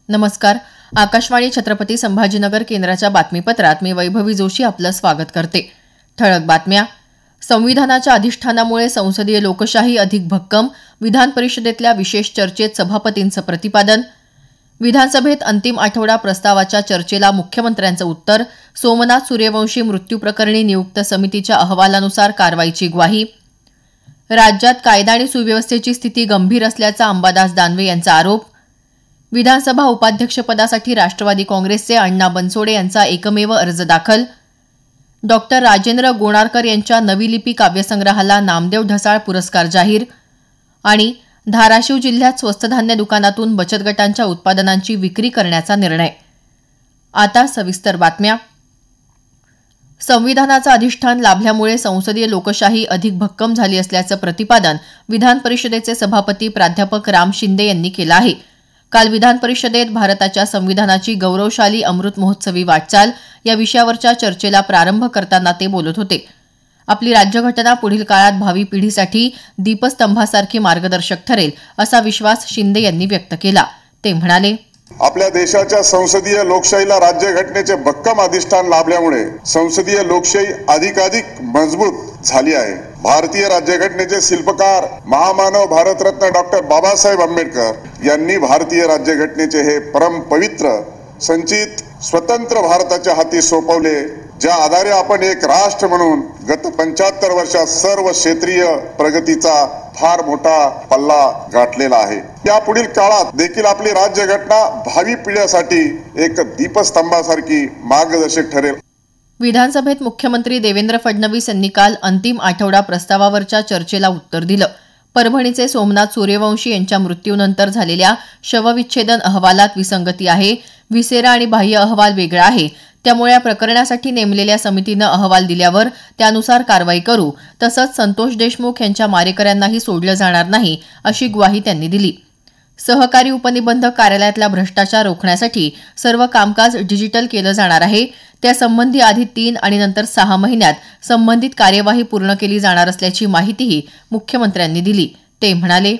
नमस्कार. आकाशवाणी छत्रपती संभाजीनगर केंद्राच्या बातमीपत्रात मी वैभवी जोशी आपलं स्वागत करते. ठळक बातम्या. संविधानाच्या अधिष्ठानामुळे संसदीय लोकशाही अधिक भक्कम, विधान परिषदेतल्या विशेष चर्चेत सभापतींचं प्रतिपादन. विधानसभेत अंतिम आठवडा प्रस्तावाच्या चर्चेला मुख्यमंत्र्यांचं उत्तर. सोमनाथ सूर्यवंशी मृत्यू प्रकरणी नियुक्त समितीच्या अहवालानुसार कारवाईची ग्वाही. राज्यात कायदा आणि सुव्यवस्थेची स्थिती गंभीर असल्याचा अंबादास दानवे यांचा आरोप. विधानसभा उपाध्यक्षपदासाठी राष्ट्रवादी काँग्रेसचे अण्णा बनसोडे यांचा एकमेव अर्ज दाखल. डॉक्टर राजेंद्र गोणारकर यांच्या नवी लिपी काव्यसंग्रहाला नामदेव ढसाळ पुरस्कार जाहीर. आणि धाराशिव जिल्ह्यात स्वस्त धान्य दुकानातून बचत गटांच्या उत्पादनांची विक्री करण्याचा निर्णय. आता सविस्तर बातम्या. संविधानाचं अधिष्ठान लाभल्यामुळे संसदीय लोकशाही अधिक भक्कम झाली असल्याचं प्रतिपादन विधान परिषदेचे सभापती प्राध्यापक राम शिंदे यांनी केलं आहे. काल विधान परिषदेत भारताच्या संविधानाची गौरवशाली अमृत महोत्सवी वाटचाल या विषयावरच्या चर्चेला प्रारंभ करताना ते बोलत होते. आपली राज्यघटना पुढील काळात भावी पिढीसाठी दीपस्तंभासारखी मार्गदर्शक ठरेल असा विश्वास शिंदे यांनी व्यक्त केला. ते म्हणाले, आपल्या देशाच्या संसदीय लोकशाहीला राज्यघटनेचे भक्कम अधिष्ठान लाभल्यामुळे संसदीय लोकशाही अधिकाधिक मजबूत झाली आहे. भारतीय राज्यघटनेचे शिल्पकार महामानव भारतरत्न डॉक्टर बाबासाहेब आंबेडकर यांनी भारतीय राज्यघटनेचे हे परम पवित्र संचित स्वतंत्र भारताच्या हाती सोपवले, ज्या आधारे आपण एक राष्ट्र म्हणून गत 75 वर्षात सर्व क्षेत्रीय प्रगतीचा फार मोठा पल्ला गाठलेला आहे. या पुढील काळात देखील आपली राज्यघटना भावी पिढ्यांसाठी एक दीपस्तंभासारखी मार्गदर्शक ठरेल. विधानसभेत मुख्यमंत्री देवेंद्र फडणवीस यांनी काल अंतिम आठवडा प्रस्तावावरच्या चर्चेला उत्तर दिलं. परभणीचे सोमनाथ सूर्यवंशी यांच्या मृत्यूनंतर झालेल्या शवविच्छेदन अहवालात विसंगती आहे. व्हिसेरा आणि बाह्य अहवाल वेगळा आहे. त्यामुळे या प्रकरणासाठी नेमलेल्या समितीनं अहवाल दिल्यावर त्यानुसार कारवाई करू. तसंच संतोष देशमुख यांच्या मारेकऱ्यांनाही सोडलं जाणार नाही अशी ग्वाही त्यांनी दिली. सहकारी उपनिबंधक कार्यालयातला भ्रष्टाचार रोखण्यासाठी सर्व कामकाज डिजिटल केलं जाणार आहे. त्यासंबंधी आधी 3 आणि नंतर 6 महिन्यात संबंधित कार्यवाही पूर्ण केली जाणार असल्याची माहितीही मुख्यमंत्र्यांनी दिली. ते म्हणाले,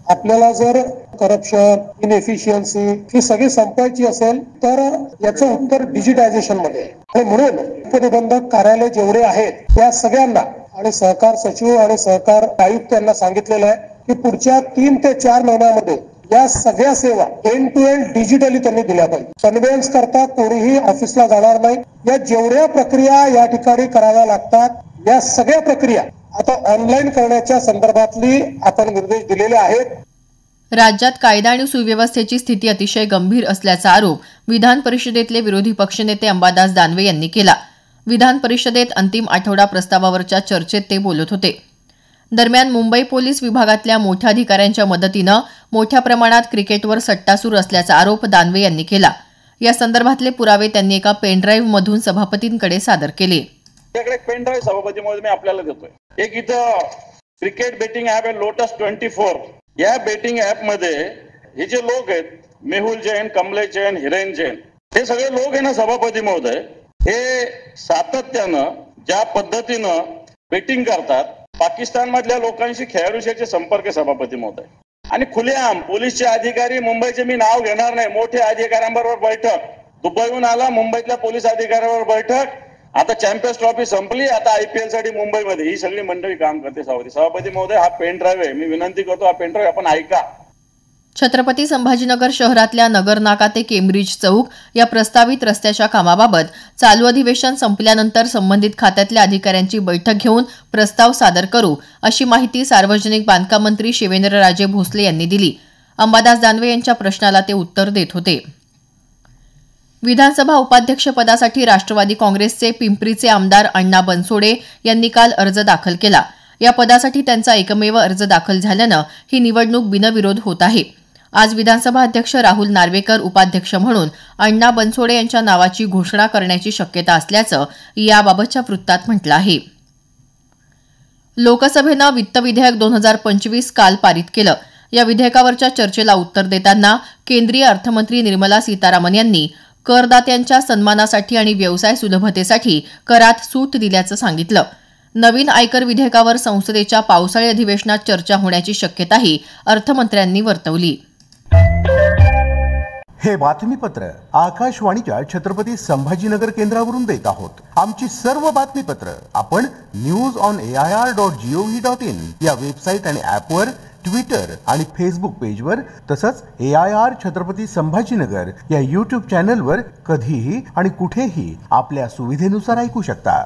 आपल्याला जर करप्शन, इनएफिशियन्सी ही सगळी संपवायची असेल तर याचं उत्तर डिजिटायझेशन मध्ये आहे. आणि म्हणून उपनिबंधक कार्यालय जेवढे आहेत त्या सगळ्यांना आणि सहकार सचिव आणि सहकार आयुक्त यांना सांगितलेलं आहे की पुढच्या 3 ते 4 महिन्यामध्ये या सगळ्या सेवा एंड टू एंड डिजिटली त्यांनी दिल्या पाहिजे. कन्व्हेन्स करता कोणीही ऑफिसला जाणार नाही. या जेवढ्या प्रक्रिया या ठिकाणी कराव्या लागतात या सगळ्या प्रक्रिया आता ऑनलाईन करण्याच्या संदर्भातली आपण निर्देश दिलेले आहेत. राज्यात कायदा आणि सुव्यवस्थेची स्थिती अतिशय गंभीर असल्याचा आरोप विधान परिषदेतले विरोधी पक्षनेते अंबादास दानवे यांनी केला. विधान परिषदेत अंतिम आठवडा प्रस्तावावरच्या चर्चेत ते बोलत होते. दरम्यान मुंबई पोलीस विभागातल्या मोठ्या अधिकाऱ्यांच्या मदतीनं मोठ्या प्रमाणात क्रिकेटवर सट्टा सुरू असल्याचा आरोप दानवे यांनी केला. या संदर्भातले पुरावे त्यांनी एका पेनड्राईव्ह मधून सभापतींकडे सादर केले. एक पेनड्राईव्ह सभापतीमुळे मी आपल्याला देतोय. एक इथं क्रिकेट बेटिंग ऍप आहे लोटस 24. या बेटिंग ऍप मध्ये हे जे लोक आहेत, मेहुल जैन, कमलेश जैन, हिरेन जैन, हे सगळे लोक आहे ना सभापती महोदय, हे सातत्यानं ज्या पद्धतीनं बेटिंग करतात, पाकिस्तान मधल्या लोकांशी खेळाडूशी संपर्क सभापती महोदय. आणि खुलेआम पोलीसचे अधिकारी मुंबईचे मी नाव घेणार नाही, मोठ्या अधिकाऱ्यांबरोबर बैठक, दुबईहून आला मुंबईतल्या पोलीस अधिकाऱ्यांबरोबर बैठक. आता चॅम्पियन्स ट्रॉफी संपली, आता IPL साठी मुंबईमध्ये ही सगळी मंडळी काम करते. सभापती महोदय, हा पेन ड्राईव्ह आहे, मी विनंती करतो हा पेन ड्राईव्ह आपण ऐका. छत्रपती संभाजीनगर शहरातल्या नगर नाका ते केम्ब्रिज चौक या प्रस्तावित रस्त्याच्या कामाबाबत चालू अधिवेशन संपल्यानंतर संबंधित खात्यातल्या अधिकाऱ्यांची बैठक घेऊन प्रस्ताव सादर करू अशी माहिती सार्वजनिक बांधकाम मंत्री शिवेंद्रराजे भोसले यांनी दिली. अंबादास दानवे यांच्या प्रश्नाला ते उत्तर देत होते. विधानसभा उपाध्यक्षपदासाठी राष्ट्रवादी काँग्रेसचे पिंपरीचे आमदार अण्णा बनसोडे यांनी काल अर्ज दाखल केला. या पदासाठी त्यांचा एकमेव अर्ज दाखल झाल्यानं ही निवडणूक बिनविरोध होत आहे. आज विधानसभा अध्यक्ष राहुल नार्वेकर उपाध्यक्ष म्हणून अण्णा बनसोडे यांच्या नावाची घोषणा करण्याची शक्यता असल्याचं याबाबतच्या वृत्तात म्हटलं आहे. लोकसभेनं वित्त विधेयक 2025 काल पारित केलं. या विधेयकावरच्या चर्चेला उत्तर देताना केंद्रीय अर्थमंत्री निर्मला सीतारामन यांनी करदात्यांच्या सन्मानासाठी आणि व्यवसाय सुलभतेसाठी करात सूट दिल्याचं सांगितलं. नवीन आयकर विधेयकावर संसदेच्या पावसाळी अधिवेशनात चर्चा होण्याची शक्यताही अर्थमंत्र्यांनी वर्तवली. हे बातमीपत्र आकाशवाणीच्या छत्रपती संभाजीनगर केंद्रावरून देत आहोत. आमची सर्व बातमीपत्र आपण news.air.gov.in या वेबसाईट आणि ॲपवर, ट्विटर आणि फेसबुक पेजवर, तसंच AIR छत्रपती संभाजीनगर या यूट्यूब चॅनलवर कधीही आणि कुठेही आपल्या सुविधेनुसार ऐकू शकता.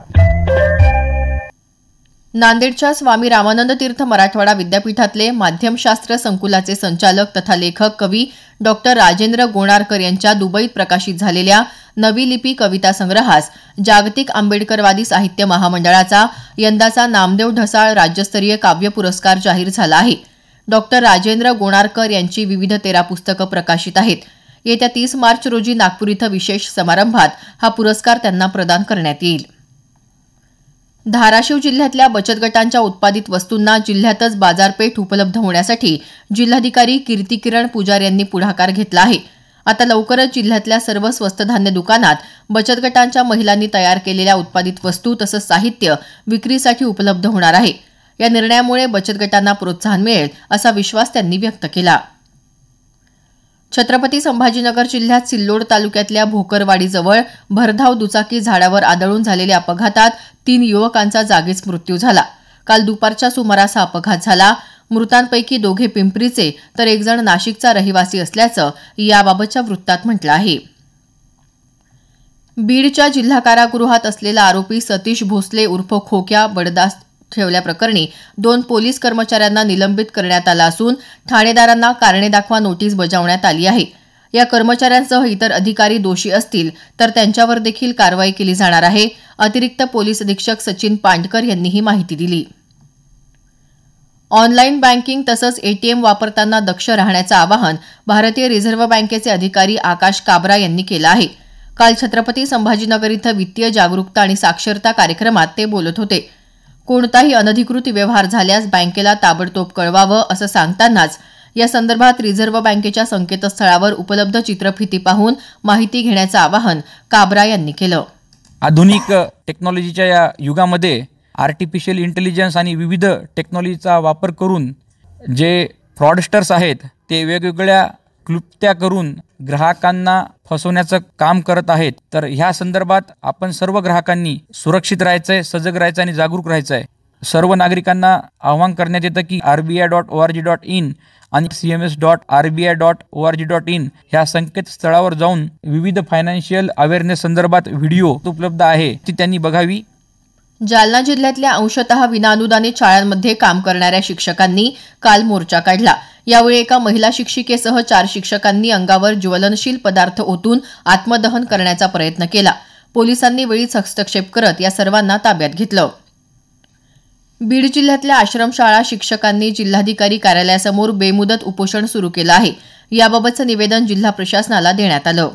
नांदेडच्या स्वामी रामानंद तीर्थ मराठवाडा विद्यापीठातले माध्यमशास्त्र संकुलाचे संचालक तथा लेखक कवी डॉक्टर राजेंद्र गोणारकर यांच्या दुबईत प्रकाशित झालेल्या नवी लिपी कविता संग्रहास जागतिक आंबेडकरवादी साहित्य महामंडळाचा यंदाचा नामदेव ढसाळ राज्यस्तरीय काव्य पुरस्कार जाहीर झाला आहे. डॉक्टर राजेंद्र गोणारकर यांची विविध 13 पुस्तकं प्रकाशित आहेत. येत्या 30 मार्च रोजी नागपूर इथं विशेष समारंभात हा पुरस्कार त्यांना प्रदान करण्यात येईल. धाराशिव जिल्ह्यातल्या बचत गटांच्या उत्पादित वस्तूंना जिल्ह्यातच बाजारपेठ उपलब्ध होण्यासाठी जिल्हाधिकारी कीर्तिकिरण पुजार यांनी पुढाकार घेतला आहे. आता लवकरच जिल्ह्यातल्या सर्व स्वस्त धान्य दुकानात बचत गटांच्या महिलांनी तयार केलेल्या उत्पादित वस्तू तसंच साहित्य विक्रीसाठी उपलब्ध होणार आहे. या निर्णयामुळे बचत गटांना प्रोत्साहन मिळेल असा विश्वास त्यांनी व्यक्त केला. छत्रपती संभाजीनगर जिल्ह्यात सिल्लोड तालुक्यातल्या भोकरवाडीजवळ भरधाव दुचाकी झाडावर आदळून झालेल्या अपघातात 3 युवकांचा जागीच मृत्यू झाला. काल दुपारच्या सुमारास हा अपघात झाला. मृतांपैकी 2 पिंपरीचे तर 1 जण नाशिकचा रहिवासी असल्याचं याबाबतच्या वृत्तात म्हटलं आहे. बीडच्या जिल्हा कारागृहात असलेला आरोपी सतीश भोसले उर्फ खोक्या बडदास्त ठेवल्याप्रकरणी 2 पोलीस कर्मचाऱ्यांना निलंबित करण्यात आलं असून ठाणेदारांना कारणे दाखवा नोटीस बजावण्यात आली आहे. या कर्मचाऱ्यांसह इतर अधिकारी दोषी असतील तर त्यांच्यावर देखील कारवाई केली जाणार आहे. अतिरिक्त पोलीस अधीक्षक सचिन पांडकर यांनी ही माहिती दिली. ऑनलाईन बँकिंग तसंच एटीएम वापरताना दक्ष राहण्याचं आवाहन भारतीय रिझर्व्ह बँकेचे अधिकारी आकाश काबरा यांनी केलं आहे. काल छत्रपती संभाजीनगर इथं वित्तीय जागरूकता आणि साक्षरता कार्यक्रमात ते बोलत होते. कोणताही अनधिकृत व्यवहार झाल्यास बँकेला ताबडतोब कळवावं असं सांगतानाच या संदर्भात रिझर्व्ह बँकेच्या संकेतस्थळावर उपलब्ध चित्रफिती पाहून माहिती घेण्याचं आवाहन काबरा यांनी केलं. आधुनिक टेक्नॉलॉजीच्या या युगामध्ये आर्टिफिशियल इंटेलिजन्स आणि विविध टेक्नॉलॉजीचा वापर करून जे फ्रॉडस्टर्स आहेत ते वेगवेगळ्या क्लुप्त्या करून ग्राहकांना फसवण्याचं काम करत आहेत. तर ह्या संदर्भात आपण सर्व ग्राहकांनी सुरक्षित राहायचंय, सजग राहायचं आणि जागरूक राहायचंय. सर्व नागरिकांना आवाहन करण्यात येतं की rbi.org.in आणि cms.rbi.org.in ह्या संकेतस्थळावर जाऊन विविध फायनान्शियल अवेअरनेस संदर्भात व्हिडिओ उपलब्ध आहे ती त्यांनी बघावी. जालना जिल्ह्यातल्या अंशतः विनाअनुदानित शाळांमध्ये काम करणाऱ्या शिक्षकांनी काल मोर्चा काढला. यावेळी एका महिला शिक्षिकेसह 4 शिक्षकांनी अंगावर ज्वलनशील पदार्थ ओतून आत्मदहन करण्याचा प्रयत्न केला. पोलिसांनी वेळीच हस्तक्षेप करत या सर्वांना ताब्यात घेतलं. बीड जिल्ह्यातल्या आश्रमशाळा शिक्षकांनी जिल्हाधिकारी कार्यालयासमोर बेमुदत उपोषण सुरू केलं आहे. याबाबतचं निवेदन जिल्हा प्रशासनाला देण्यात आलं.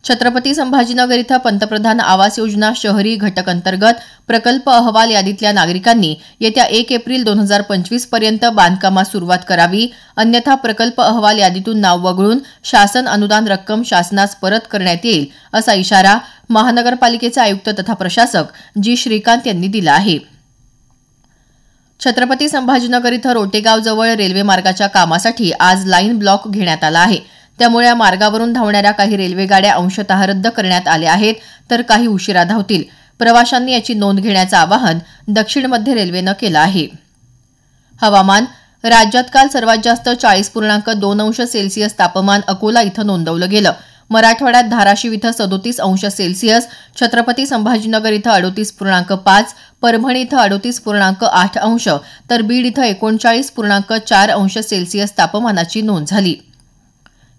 छत्रपती संभाजीनगर इथं पंतप्रधान आवास योजना शहरी घटक अंतर्गत प्रकल्प अहवाल यादीतल्या नागरिकांनी येत्या 1 एप्रिल 2025 पर्यंत बांधकामास सुरुवात करावी, अन्यथा प्रकल्प अहवाल यादीतून नाव वगळून शासन अनुदान रक्कम शासनास परत करण्यात येईल असा इशारा महानगरपालिकेचे आयुक्त तथा प्रशासक जी श्रीकांत यांनी दिला आहे. छत्रपती संभाजीनगर इथं रोटेगावजवळ रेल्वे मार्गाच्या कामासाठी आज लाईन ब्लॉक घेण्यात आला आहे. त्यामुळे या मार्गावरून धावणाऱ्या काही रेल्वे गाड्या अंशतः रद्द करण्यात आल्या आहेत तर काही उशिरा धावतील. प्रवाशांनी याची नोंद घेण्याचं आवाहन दक्षिण मध्य रेल्वेनं केलं आहे. हवामान. राज्यात काल सर्वात जास्त 40.2 अंश सेल्सिअस तापमान अकोला इथं नोंदवलं गेलं. मराठवाड्यात धाराशिव इथं 37 अंश सेल्सिअस, छत्रपती संभाजीनगर इथं 38.5, परभणी इथं 38.8 अंश तर बीड इथं 39.4 अंश सेल्सिअस तापमानाची नोंद झाली.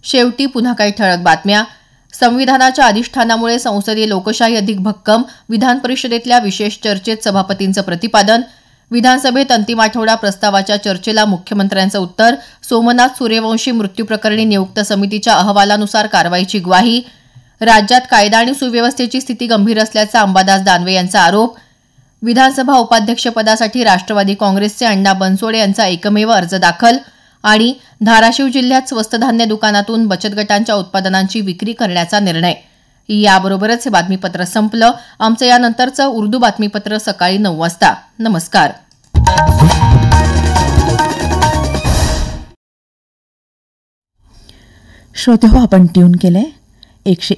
शेवटी पुन्हा काही ठळक बातम्या. संविधानाच्या अधिष्ठानामुळे संसदीय लोकशाही अधिक भक्कम, विधान परिषदेतल्या विशेष चर्चेत सभापतींचं प्रतिपादन. विधानसभेत अंतिम आठवडा प्रस्तावाच्या चर्चेला मुख्यमंत्र्यांचं उत्तर. सोमनाथ सूर्यवंशी मृत्यू प्रकरणी नियुक्त समितीच्या अहवालानुसार कारवाईची ग्वाही. राज्यात कायदा आणि सुव्यवस्थेची स्थिती गंभीर असल्याचा अंबादास दानवे यांचा आरोप. विधानसभा उपाध्यक्षपदासाठी राष्ट्रवादी काँग्रेसचे अण्णा बनसोडे यांचा एकमेव अर्ज दाखल. आणि धाराशिव जिल्ह्यात स्वस्त धान्य दुकानातून बचत गटांच्या उत्पादनांची विक्री करण्याचा निर्णय. याबरोबरच हे बातमीपत्र संपलं. आमचं यानंतरचं उर्दू बातमीपत्र सकाळी 9 वाजता. नमस्कार. श्रोते हो, आपण ट्यून केलंय 101